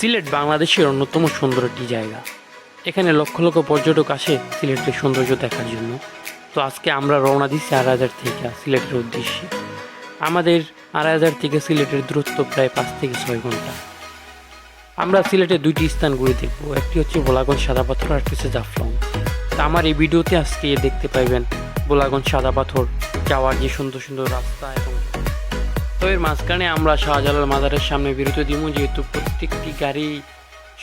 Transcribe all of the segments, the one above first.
সিলেট বাংলাদেশের অন্যতম সুন্দর একটি জায়গা। এখানে লক্ষ লক্ষ পর্যটক আসে সিলেটের সৌন্দর্য দেখার জন্য। তো আজকে আমরা রওনা দিচ্ছি আড়াইহাজার থেকে সিলেটের উদ্দেশ্যে। আমাদের আড়াইহাজার থেকে সিলেটের দূরত্ব প্রায় 5 থেকে 6 ঘন্টা। আমরা সিলেটের দুইটি স্থান ঘুরে দেখব, একটি হচ্ছে ভোলাগঞ্জ সাদা পাথর আর একটি হচ্ছে জাফলং। তা আমার এই ভিডিওতে আজকে দেখতে পাইবেন ভোলাগঞ্জ সাদা পাথর যাওয়ার যে সুন্দর সুন্দর রাস্তা, এবং তো এর মাঝখানে আমরা শাহজালাল মাজারের সামনে বিরতি দিব, যেহেতু প্রত্যেকটি গাড়ি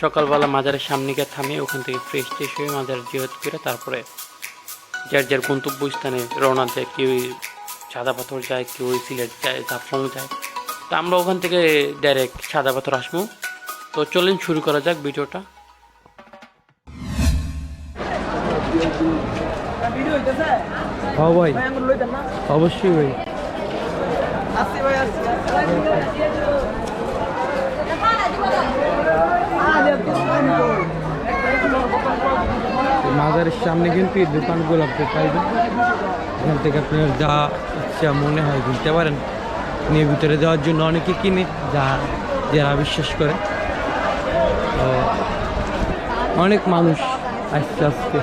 সকালবেলা মাজারের সামনে গিয়ে থামে, ওখান থেকে ফ্রেশ ট্রেশ হয়ে মাজার জিয়ারত করে তারপরে যার যার গন্তব্যস্থানে রওনা দেয়। কেউ সাদা পাথর যায়, কেউ সিলেট যায়, জাফলং যায়। তো আমরা ওখান থেকে ডাইরেক্ট সাদা পাথর আসবো। তো চলেন শুরু করা যাক ভিডিওটা। হ্যাঁ ভাই, অবশ্যই ভাই। মাজারের সামনে কিন্তু এই দোকানগুলো আপনি পাইবেন। এখান থেকে আপনার যা ইচ্ছা মনে হয় কিনতে পারেন। নিয়ে ভিতরে দেওয়ার জন্য অনেকে কিনে, যারা বিশ্বাস করে। তো অনেক মানুষ আসছে আজকে।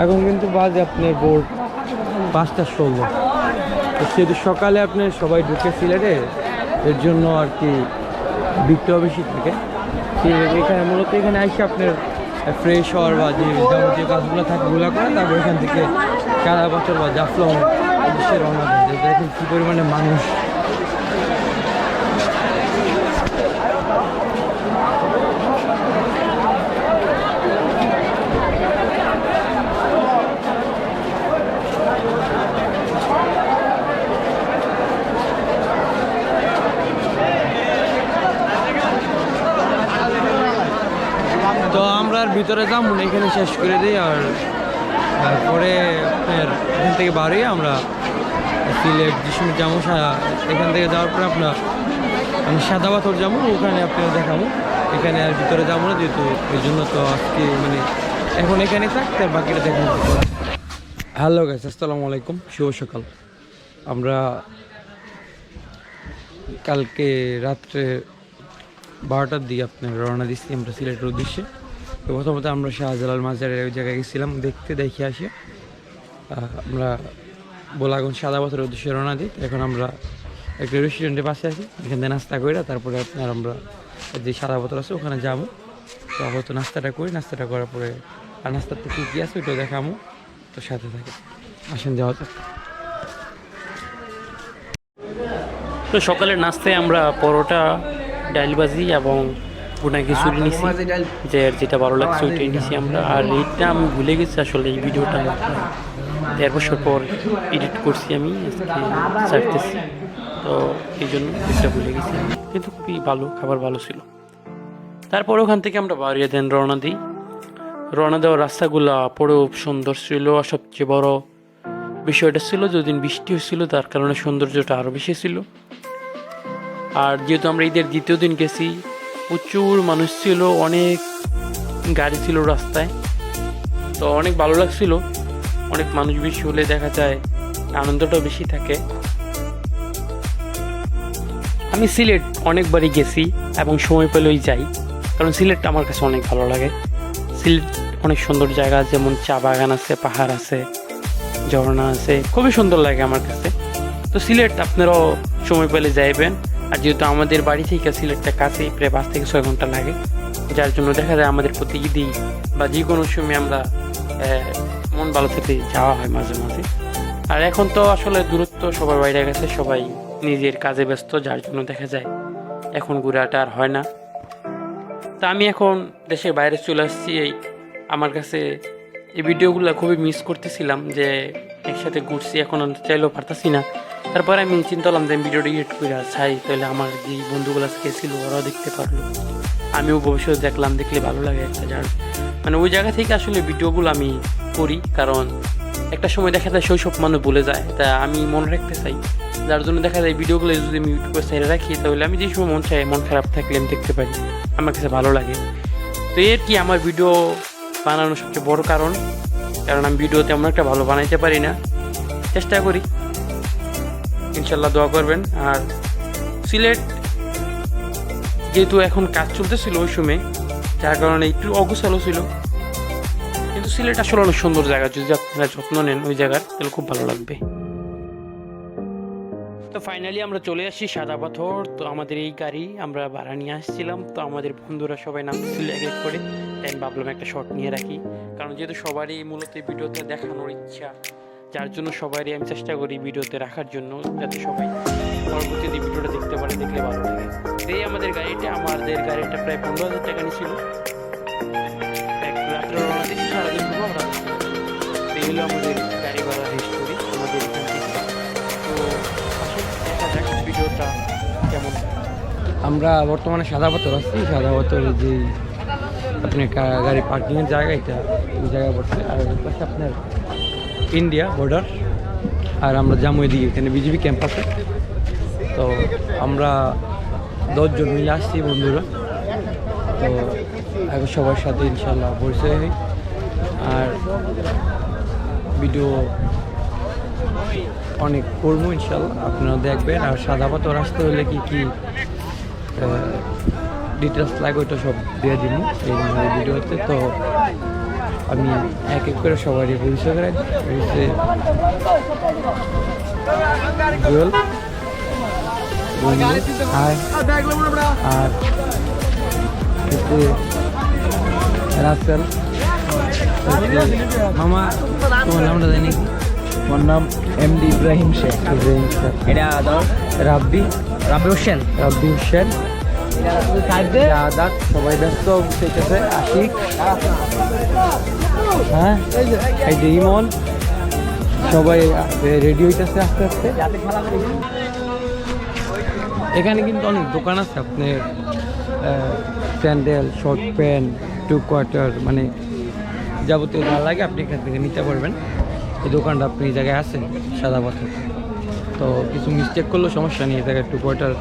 এখন কিন্তু বাজে আপনার ভোর 5:16। তো সেহেতু সকালে আপনার সবাই ঢুকে সিলেটে, এর জন্য আর কি ভিড়টাও বেশি থাকে। এখানে মূলত এখানে আসে আপনার ফ্রেশ হওয়ার বা যে যাবতীয় কাজগুলো থাকে ওগুলো করে, তারপর এখান থেকে সাদা পাথর বা জাফলং উদ্দেশ্যে রওনা দেয়। দেখেন কী পরিমাণে মানুষ। তো আমরা আর ভিতরে যাবো না, এখানে শেষ করে দিই। আর তারপরে আপনার এখান থেকে বাড়িয়ে আমরা সিলেট যে সময় যাবো, এখান থেকে যাওয়ার পরে আপনার আমি সাদা পাথর যাবো, ওখানে আপনার দেখাবো। এখানে আর ভিতরে যাবো না, যেহেতু এই জন্য। তো আজকে মানে এখন এখানে থাকতে আর বাকিটা দেখাবো। হ্যালো গাইস, আসসালামু আলাইকুম, শুভ সকাল। আমরা কালকে রাত্রে 12টার দিকে আপনার রওনা দিচ্ছি আমরা সিলেটের উদ্দেশ্যে। তো প্রথমত আমরা শাহজালাল মাজারের ওই জায়গায় গেছিলাম, দেখে আসি। আমরা ভোলাগঞ্জ সাদা পাথরের উদ্দেশ্যে রওনা দিই। এখন আমরা একটা রেস্টুরেন্টের পাশে আছি, এখান থেকে নাস্তা করে তারপরে আপনার আমরা যে সাদা পাথর আছে ওখানে যাবো। তো আপাতত নাস্তাটা করি, নাস্তাটা করার পরে আর নাস্তাতে কী আছে ওইটাও দেখাবো। তো সাথে থাকে, আসেন যাওয়া যাক। তো সকালের নাস্তায় আমরা পরোটা, ডাল ভাজি এবং গুনা খিচুড়ি নিছি, যে যেটা ভালো লাগছে ওইটাই নিছি আমরা। আর এইটা আমি ভুলে গেছি আসলে, এই ভিডিওটা 1.5 বছর পর এডিট করছি আমি, আজকে ছাড়তেছি। তো এই জন্য এটা ভুলে গেছি, কিন্তু খুবই ভালো খাবার, ভালো ছিল। তারপর ওখান থেকে আমরা বাড়িয়ে দেন রওনা দিই। রওনা দেওয়ার রাস্তাগুলো পড়েও সুন্দর ছিল। আর সবচেয়ে বড় বিষয়টা ছিল যেদিন বৃষ্টি হয়েছিল, তার কারণে সৌন্দর্যটা আরও বেশি ছিল। আর যেহেতু আমরা ঈদের দ্বিতীয় দিন গেছি, প্রচুর মানুষ ছিল, অনেক গাড়ি ছিল রাস্তায়। তো অনেক ভালো লাগছিল। অনেক মানুষ বেশি হলে দেখা যায় আনন্দটাও বেশি থাকে। আমি সিলেট অনেকবারই গেছি এবং সময় পেলেই যাই, কারণ সিলেটটা আমার কাছে অনেক ভালো লাগে। সিলেট অনেক সুন্দর জায়গা, যেমন চা বাগান আছে, পাহাড় আছে, ঝর্ণা আছে, খুবই সুন্দর লাগে আমার কাছে। তো সিলেট আপনারাও সময় পেলে যাইবেন। আর যেহেতু আমাদের বাড়ি থেকে সিলেটটা কাছেই, প্রায় 5 থেকে 6 ঘন্টা লাগে, যার জন্য দেখা যায় আমাদের প্রতি ঈদেই বা যে কোনো সময় আমরা মন ভালো থেকে যাওয়া হয় মাঝে মাঝে। আর এখন তো আসলে দূরত্ব সবার বাইরে গেছে, সবাই নিজের কাজে ব্যস্ত, যার জন্য দেখা যায় এখন ঘোরাটা আর হয় না। তা আমি এখন দেশের বাইরে চলে আসছি। আমার কাছে এই ভিডিওগুলো খুবই মিস করতেছিলাম, যে একসাথে ঘুরছি, এখন চাইলেও পারতাছি না। তারপরে আমি চিন্তা করলাম যে ভিডিওটা এডিট করে ছাই, তাহলে আমার যে বন্ধুগুলো গেছিল ওরাও দেখতে পারলো, আমিও ভবিষ্যতে দেখলে ভালো লাগে একটা। যার মানে ওই জায়গা থেকে আসলে ভিডিওগুলো আমি করি, কারণ একটা সময় দেখা যায় শৈশব মানুষ ভুলে যায়, তা আমি মনে রাখতে চাই। যার জন্য দেখা যায় ভিডিওগুলো যদি আমি ইউটিউবে সাইডে রাখি, তাহলে আমি যে সময় মন চাই, মন খারাপ থাকলে আমি দেখতে পারি, আমার কাছে ভালো লাগে। তো এর কি আমার ভিডিও বানানোর সবচেয়ে বড় কারণ আমি ভিডিও তেমন একটা ভালো বানাইতে পারি না, চেষ্টা করি। ইনশাল্লাহ দোয়া করবেন। আর সিলেট যেহেতু এখন কাজ চলতেছিল ওই সময়, যার কারণে একটু অগোছালো ছিল, কিন্তু সিলেট আসলে অনেক সুন্দর জায়গা, যদি আপনারা যত্ন নেন ওই জায়গার তাহলে খুব ভালো লাগবে। তো ফাইনালি আমরা চলে আসছি সাদা পাথর। তো আমাদের এই গাড়ি আমরা ভাড়া নিয়ে আসছিলাম, তো আমাদের বন্ধুরা সবাই নামছিল এক এক করে, তাই ভাবলাম একটা শট নিয়ে রাখি, কারণ যেহেতু সবারই মূলত এই ভিডিওতে দেখানোর ইচ্ছা, যার জন্য সবারই আমি চেষ্টা করি ভিডিওতে রাখার জন্য, যাতে সবাই পরবর্তীতে ভিডিওটা দেখতে পারে, দেখলে ভালো লাগে। এই আমাদের গাড়িটা প্রায় 15,000 টাকা নিয়েছিল। রাত্রে রওনা দিচ্ছি, সারাদিন ঘুমাও, রাত এই হলো আমাদের গাড়ি ভাড়া হিস্টোরি আমাদের এখান থেকে। তো আসুন দেখা যাক ভিডিওটা কেমন। আমরা বর্তমানে সাদা পাথর আছি। সাদা পাথরের যে আপনার গাড়ি পার্কিংয়ের জায়গা, এটা ওই জায়গায় পড়ছে। আর পাশে আপনার ইন্ডিয়া বর্ডার। আর আমরা জামুই দিকে, এখানে বিজেপি ক্যাম্প আছে। তো আমরা 10 জন মিলে আসছি বন্ধুরা। তো এখন সবার সাথে ইনশাল্লাহ পরিচয় হই, আর ভিডিও অনেক করবো ইনশাল্লাহ, আপনারা দেখবেন। আর সাদা পাথর আসতে হলে কি কি ডিটেলস লাগে ওইটা সব দিয়ে দিব এই ভিডিওতে। তো আমি এক এক করে সবারই পরিচয় করে দিই। জুয়েল, আর রাসেল, মামা তোমার নামটা জানি? আমার নাম এমডি ইব্রাহিম শেখ। এটা রাব্বি হোসেন। আদাত, সবাই ব্যস্ত সেটাতে। আশিক, হ্যাঁ এই যে ইমন, সবাই রেডি হইতেছে আস্তে আস্তে। এখানে কিন্তু অনেক দোকান আছে, আপনার স্যান্ডেল, শর্ট প্যান্ট, 2 কোয়ার্টার, মানে যাবতীয় যা লাগে আপনি এখান থেকে নিতে পারবেন। এই দোকানটা আপনি এই জায়গায় আছেন সাদা পাথর। তো কিছু মিস্টেক করলেও সমস্যা নেই, এই জায়গায় 2 কোয়ার্টার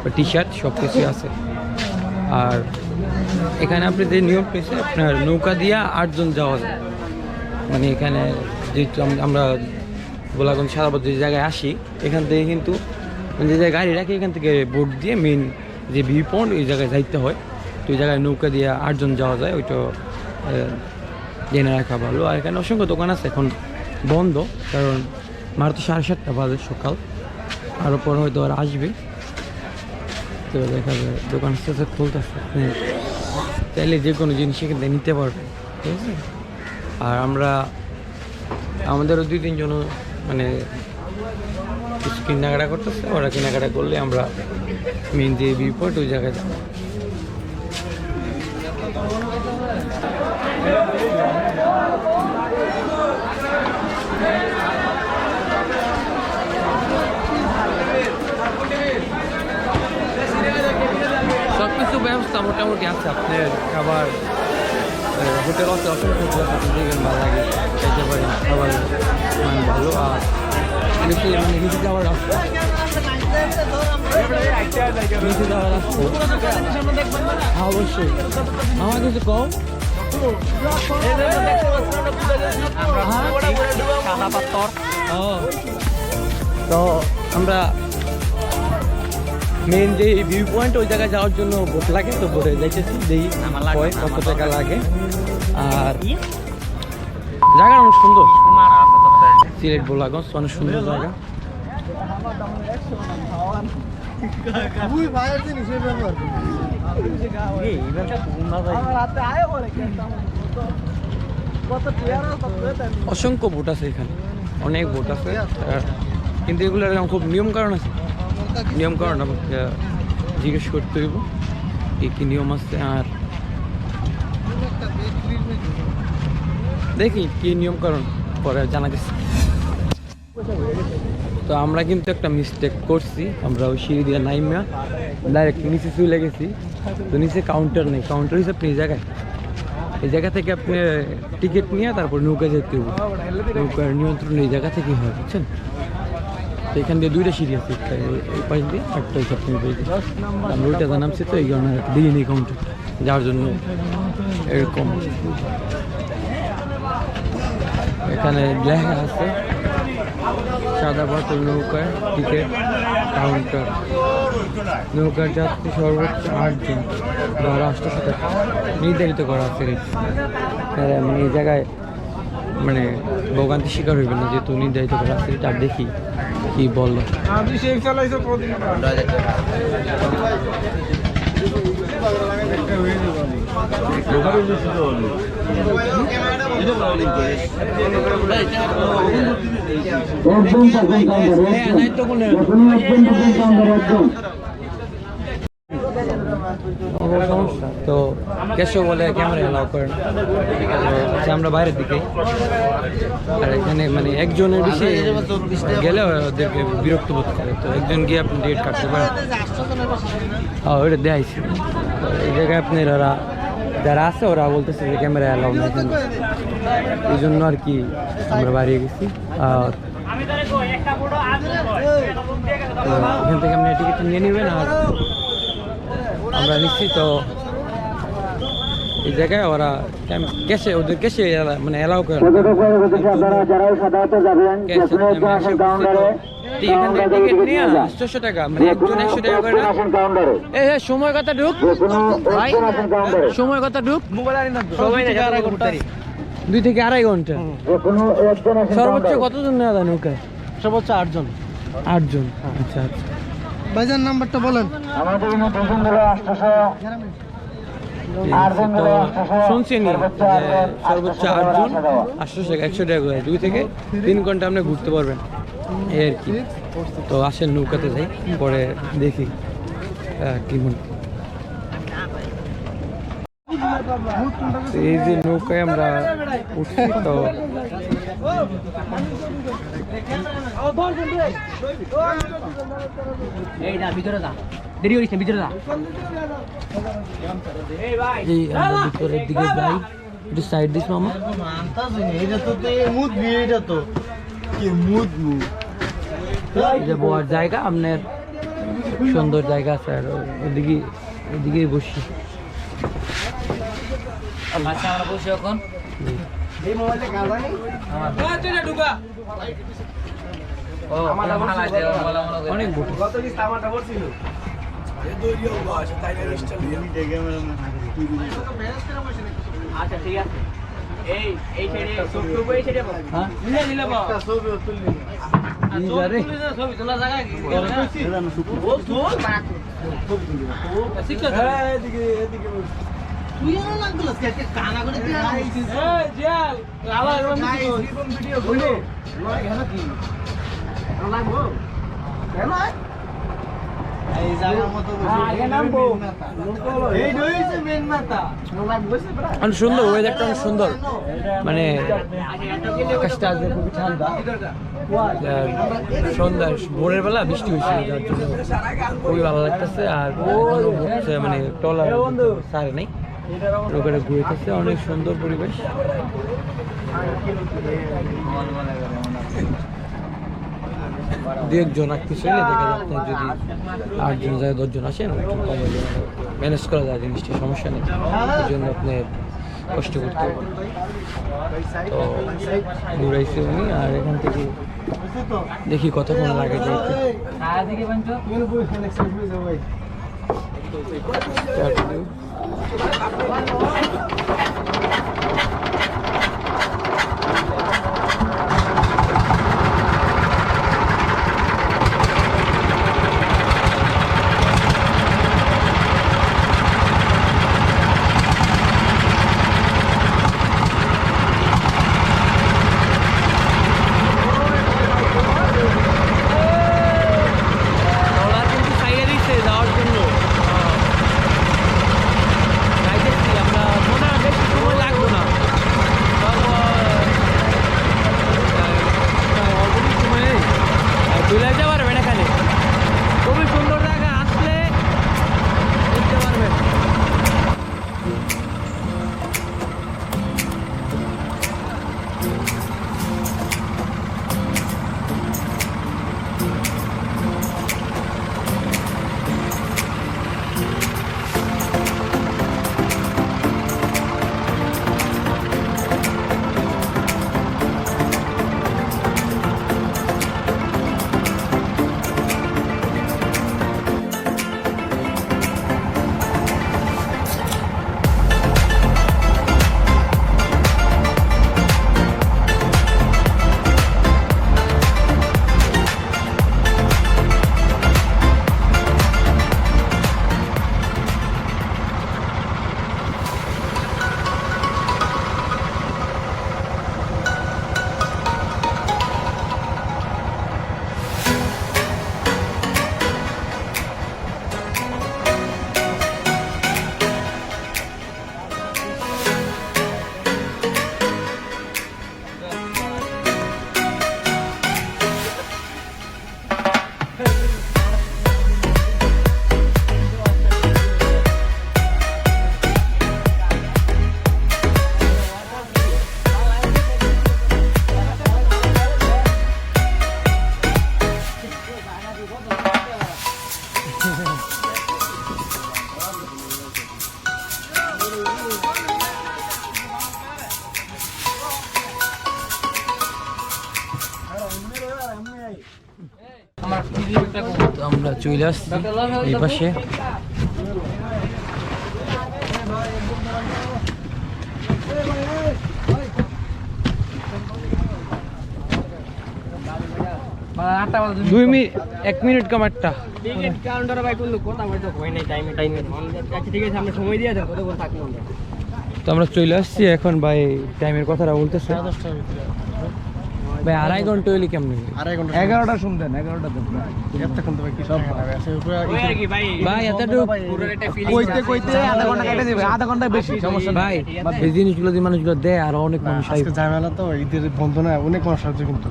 বা টি শার্ট সব কিছুই আছে। আর এখানে আপনি যে নিয়ম পেয়েছে, আপনার নৌকা দিয়ে 8 জন যাওয়া যায়। মানে এখানে যেহেতু আমরা গোলাগঞ্জ সাদা পাথর যে জায়গায় আসি, এখান থেকে কিন্তু যে জায়গায় গাড়ি রাখি, এখান থেকে বোট দিয়ে মেন যে ভিউ পয়েন্ট ওই জায়গায় যাইতে হয়। তো ওই জায়গায় নৌকা দিয়ে 8 জন যাওয়া যায়, ওইটা জেনে রাখা ভালো। আর এখানে অসংখ্য দোকান আছে, এখন বন্ধ, কারণ মার তো 7:30 বাজে সকাল, আরও পরে হয়তো আর আসবে। তো দেখা যায় দোকান আস্তে আস্তে খুলতেছে, চাইলে যে কোনো জিনিস এখান থেকে নিতে পারবে, ঠিক আছে। আর আমাদেরও 2-3 জন মানে কিছু কেনাকাটা করতেছে, ওরা কেনাকাটা করলে আমরা মেন যে ভিউ পয়েন্ট ওই জায়গায় যাবো। সব কিছু ব্যবস্থা মোটামুটি আছে, আপনার খাবার হোটেল আছে, অসংখ্য হোটেল আছে, আপনি যেখানে ভালো লাগে খেতে পারেন, খাবার মান ভালো। আর নিচে মানে নিচে যাওয়ার রাস্তা, নিচে যাওয়ার রাস্তা অবশ্যই। আমার কিছু কম তো আমরা মেন যে ভিউ পয়েন্ট ওই জায়গায় যাওয়ার জন্য বোট লাগে, তো বোটে যাইতেছি, দেখি কত টাকা লাগে। আর জায়গা অনেক সুন্দর, সিলেট গোলাগঞ্জ অনেক সুন্দর জায়গা। অসংখ্য বোট আছে এখানে, অনেক বোট আছে, কিন্তু এগুলোর খুব নিয়মকানুন আছে। নিয়মকানুন আমাকে জিজ্ঞেস করতে হইব কি নিয়ম আছে, আর দেখি কি নিয়মকানুন পরে জানা গেছে। তো আমরা কিন্তু একটা মিস্টেক করছি, আমরা ওই সিঁড়ি দিয়ে নাইমা ডাইরেক্ট নিচে চলে গেছি। তো নিচে কাউন্টার নেই, কাউন্টার হিসেবে এই জায়গায়, এই জায়গা থেকে আপনি টিকিট নিয়ে তারপর নৌকা যেতে হবে। নৌকার নিয়ন্ত্রণ এই জায়গা থেকেই হয়, বুঝছেন। তো এখান দিয়ে 2টা সিঁড়ি আছে, একটা এই পাশ দিয়ে, একটা ওই সপ্তমী পাশ দিয়ে। আমরা ওইটা নামছি, তো এই কারণে দিয়ে নিই কাউন্টার যাওয়ার জন্য এরকম। এখানে লেখা আছে সাদা বোতল নৌকার টিকিট কাউন্টার। নৌকার যাত্রী সর্বোচ্চ 8 জন, ভাড়া 800 টাকা নির্ধারিত করা আছে। মানে এই জায়গায় মানে ভোগান্তি শিকার হইবেন না, যেহেতু নির্ধারিত করা আছে। আর দেখি কি বলে। তো কেশব বলে ক্যামেরা এলাও করেন, আচ্ছা আমরা বাইরের দিকে। আর এখানে মানে একজনের বেশি গেলে ওদেরকে বিরক্ত বোধ করে, তো একজন গিয়ে আপনি ডেট কাটতে পারেন। হ্যাঁ ওইটা দেখাইছি। তো এই জায়গায় আপনার ওরা যারা আছে ওরা বলতেছে যে ক্যামেরা এলাও না এখানে, এই জন্য আর কি আমরা বাড়িয়ে গেছি। আর এখান থেকে আপনি টিকিট নিয়ে নেবেন। আর আমরা নিচ্ছি তো এই জায়গায় ওরা ক্যাশে ওদের ক্যাশে মানে এলাও করে টিকিট নিয়ে 800 টাকা, মানে একজন 100 টাকা করে। সময় কথা ঢুক ভাই, সময় কথা ঢুক, 2 থেকে আড়াই ঘন্টা। সর্বোচ্চ কতজন নেওয়া যায় নৌকায়? সর্বোচ্চ 8 জন। 8 জন, আচ্ছা আচ্ছা। ভাইজান নাম্বারটা বলেন। শুনছি সর্বোচ্চ 8 জন 800 টাকা, 100 টাকা করে 2 থেকে 3 ঘন্টা আপনি ঘুরতে পারবেন এই আর কি। তো আসেন নৌকাতে যাই, পরে দেখি কেমন। এই যে নৌকায় আমরা উঠছি, তো দেরি হইছে, ভিতরে যা। এই আমরা ভিতরের দিকে যাই, একটু সাইড দিস মামা। এই যে বড় জায়গা, আপনার সুন্দর জায়গা আছে। আর ওদিকেই বসি। আচ্ছা আমরা বসে এখন অনেক বসে। আচ্ছা ঠিক আছে। এই সাইডে সবটুকু, এই সাইডে হ্যাঁ নিলে বাবা ছবি তুললি। ছবি তোলা জায়গা কি ও তো ঠিক আছে। এদিকে তুই না লাগলো কে কানা করে দিয়ে এই জিয়াল আলা ভিডিও বলে লয় গেল কি লাগবো কেন এই জায়গার মতো আগে নামবো এই রইছে মেন মাথা অনেক সুন্দর ওয়েদারটা, অনেক সুন্দর। মানে আকাশটা আজকে খুবই ঠান্ডা। সন্ধ্যা ভোরের বেলা বৃষ্টি হয়েছিল, যার জন্য খুবই ভালো লাগতেছে। আর মানে টলার সারে নেই, ওখানে ঘুরেতেছে, অনেক সুন্দর পরিবেশ। দু একজন আঁকতেছে, দেখা যাচ্ছে যদি 8 জন যায় 10 জন আসেন ম্যানেজ করা যায় জিনিসটা, সমস্যা নেই। এই জন্য আপনি কষ্ট করতে হবে। তো ঘুরাইছি উনি, আর এখান থেকে দেখি কতক্ষণ লাগে যেতে। তো আমরা চলে আসছি এই পাশে। দুই মিনিট 1 মিনিট কামারটা টিকিট কাউন্টার ভাই কোন কথা বলতে হয় নাই টাইমে আচ্ছা ঠিক আছে আমরা সময় দিয়ে দেন কতক্ষণ থাকবো আমরা। তো আমরা চলে আসছি এখন ভাই। টাইমের কথাটা বলতেছে ভাই 2.5 ঘন্টা হইলে কেমন? 11টা শুনতেন 11টা দেন এতক্ষণ তো ভাই কি সব ওই আর কি ভাই ভাই এতটুকু পুরো একটা ফিলিং কইতে কইতে আধা ঘন্টা কেটে দিবে, আধা ঘন্টা বেশি সমস্যা ভাই এই জিনিসগুলো যে মানুষগুলো দেয় আর অনেক মানুষ আজকে ঝামেলা তো ঈদের বন্ধ না, অনেক মানুষ আসছে কিন্তু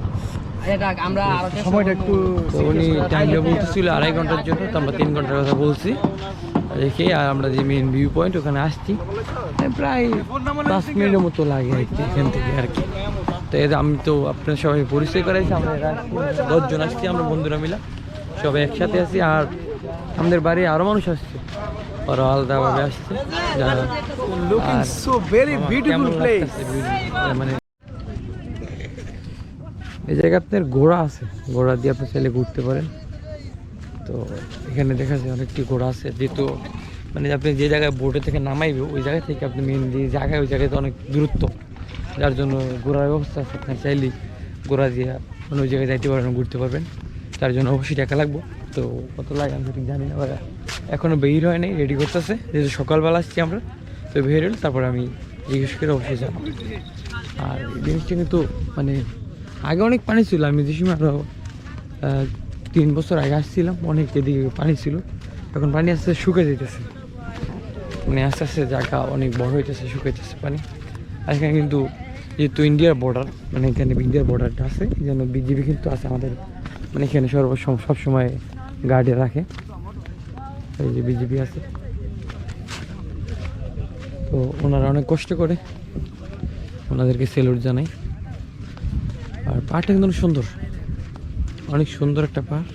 এটা আমরা আরো সময়টা একটু তো উনি টাইমটা বলতেছিল 2.5 ঘন্টার জন্য, তো আমরা 3 ঘন্টার কথা বলছি দেখে। আর আমরা যে মেন ভিউ পয়েন্ট ওখানে আসছি প্রায় 5 মিনিটের মতো লাগে আর কি এখান থেকে আর কি। তো আমি তো আপনার সবাই পরিচয় করাইছি, আমরা 10 জন আসছি, আমরা বন্ধুরা মিলা সবাই একসাথে আছি। আর আমাদের বাড়ি আরও মানুষ আসছে, ওরা আলাদাভাবে আসছে। Looking so very beautiful place. মানে এই জায়গায় আপনার ঘোড়া আছে, ঘোড়া দিয়ে আপনি চাইলে ঘুরতে পারেন। তো এখানে দেখা যায় অনেকটি ঘোড়া আছে, যেহেতু মানে আপনি যে জায়গায় বোটে থেকে নামাইবে ওই জায়গা থেকে আপনি মেন যে জায়গায় ওই জায়গায় তো অনেক দূরত্ব, যার জন্য ঘোড়ার ব্যবস্থা আছে। আপনার চাইলেই ঘোড়া দিয়ে মানে ওই জায়গায় যাইতে পারবেন, ঘুরতে পারবেন। তার জন্য অবশ্যই টাকা লাগবো। তো কত লাগে আমি ঠিক জানি না, ওরা এখনও বের হয় নাই, রেডি করতেছে। যেহেতু সকালবেলা আসছি আমরা, তো বের হল তারপরে আমি জিজ্ঞেস করে অবশ্যই যাবো। আর এই জিনিসটা কিন্তু মানে আগে অনেক পানি ছিল, আমি যে সময় আরও 3 বছর আগে আসছিলাম অনেক এদিকে পানি ছিল। এখন পানি আস্তে আস্তে শুকে যেতেছে, মানে আস্তে আস্তে জায়গা অনেক বড় হইতেছে, শুকাইতেছে পানি। আর এখানে কিন্তু যেহেতু ইন্ডিয়ার বর্ডার, মানে এখানে ইন্ডিয়ার বর্ডারটা আছে, এই জন্য বিজিবি কিন্তু আছে আমাদের, মানে এখানে সবসময় গার্ডে রাখে। এই যে বিজিবি আছে, তো ওনারা অনেক কষ্ট করে, ওনাদেরকে সেলুট জানাই। আর পাহাড়টা কিন্তু অনেক সুন্দর, অনেক সুন্দর একটা পাহাড়।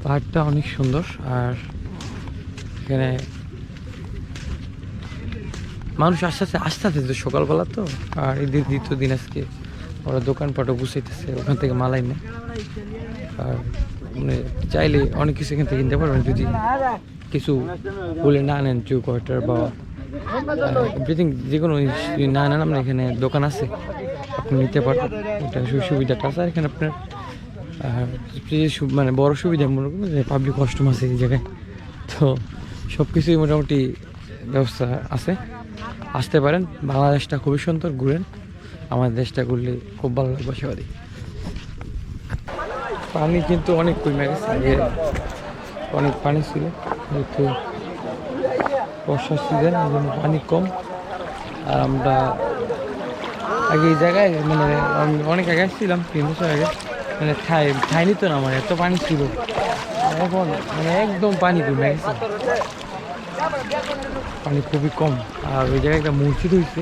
পাহাড়টা অনেক সুন্দর। আর এখানে মানুষ আস্তে আস্তে সকালবেলা তো, আর ঈদের দ্বিতীয় দিন আজকে ওরা দোকানপাটও গুছাইতেছে, ওখান থেকে মালাই নেয়। আর মানে চাইলে অনেক কিছু এখান থেকে কিনতে পারবেন, যদি কিছু বলে না নেন, চু কোয়ার্টার বা এভরিথিং যে কোনো যদি না নেন, আপনার এখানে দোকান আছে, আপনি নিতে পারবেন। এটা সুবিধাটা আছে। আর এখানে আপনার মানে বড় সুবিধা মনে করুন যে পাবলিক ওয়াশরুম আছে এই জায়গায়, তো সব কিছুই মোটামুটি ব্যবস্থা আছে। আসতে পারেন, বাংলাদেশটা খুবই সুন্দর, ঘুরেন। আমাদের দেশটা ঘুরলে খুব ভালো লাগবে সবারই। পানি কিন্তু অনেক কমে গেছে, আগে অনেক পানি ছিল, যেহেতু বর্ষার সিজন এই জন্য পানি কম। আর আমরা আগে এই জায়গায় মানে আমি অনেক আগে আসছিলাম, 3 বছর আগে, মানে ঠাই নিত না, আমার এত পানি ছিল। এখন মানে একদম পানি কমে গেছে, পানি খুবই কম। আর ওই জায়গায় একটা মসজিদ হয়েছে,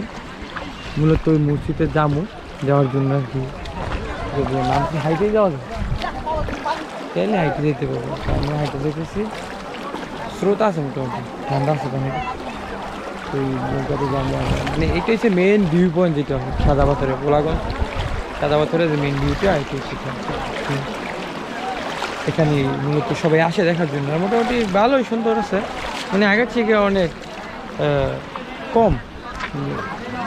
মূলত ওই মসজিদে যাওয়ার জন্য আর কি। নাম কি হাইটে যাওয়া যায়, তাইলে হাইটে যেতে পারবো। আমি হাইটে যেতেছি, স্রোত আছে মোটামুটি, ঠান্ডা আছে পানি। তো এই নৌকাতে আমরা মানে এটা হচ্ছে মেন ভিউ পয়েন্ট, যেটা সাদা পাথরের গোলাগঞ্জ সাদা পাথরের যে মেন ভিউটা, এটা হচ্ছে এখানে মূলত সবাই আসে দেখার জন্য। আর মোটামুটি ভালোই সুন্দর আছে, মানে আগের থেকে অনেক কম,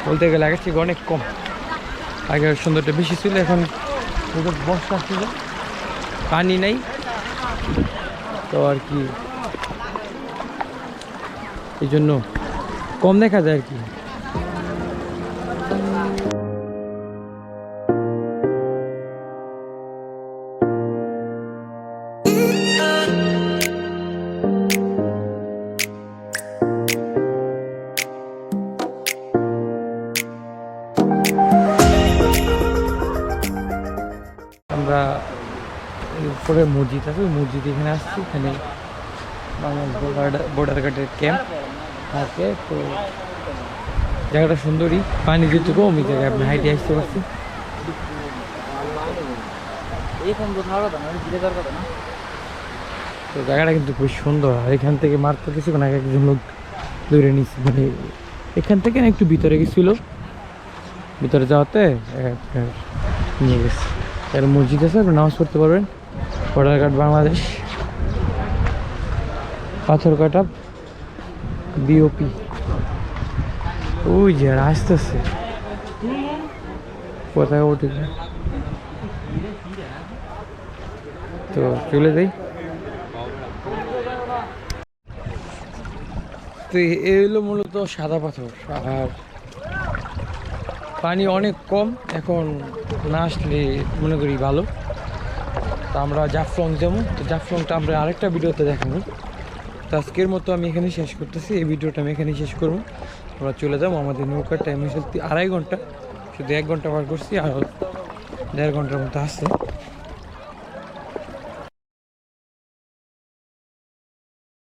বলতে গেলে আগের থেকে অনেক কম। আগের সুন্দরটা বেশি ছিল, এখন বর্ষা ছিল, পানি নাই, তো আর কি এই জন্য কম দেখা যায় আর কি। আমরা উপরে মসজিদ আছে, ওই মসজিদ এখানে আসছি, এখানে বাংলাদেশ বর্ডার গার্ডের ক্যাম্প থাকে। তো জায়গাটা সুন্দরই, পানি যেহেতু কম, এই জায়গায় আপনি হাইটে আসতে পারছি। এইখান তো খাওয়া কথা না ঘিরে যাওয়ার কথা না। তো জায়গাটা কিন্তু খুব সুন্দর, আর এখান থেকে মাত্র কিছুক্ষণ আগে একজন লোক দৌড়ে নিচ্ছে, মানে এখান থেকে না একটু ভিতরে গেছিল, ভিতরে যাওয়াতে নিয়ে গেছে। এর মসজিদ আছে, আপনি নামাজ পড়তে পারবেন। বর্ডারঘাট বাংলাদেশ, পাথরঘাটা বিওপি। ওই যে আর আসতেছে কোথায় ওঠে, তো চলে যাই। তো এই হলো মূলত সাদা পাথর, আর পানি অনেক কম, এখন না আসলে মনে করি ভালো। তো আমরা জাফলং যাবো, তো জাফলংটা আমরা আরেকটা ভিডিওতে দেখাবো। তো আজকের মতো আমি এখানে শেষ করতেছি, এই ভিডিওটা আমি এখানেই শেষ করবো। আমরা চলে যাবো, আমাদের নৌকার টাইম হয়েছে 2.5 ঘন্টা, শুধু 1 ঘন্টা পার করছি, আর 1.5 ঘন্টার মতো আসছে।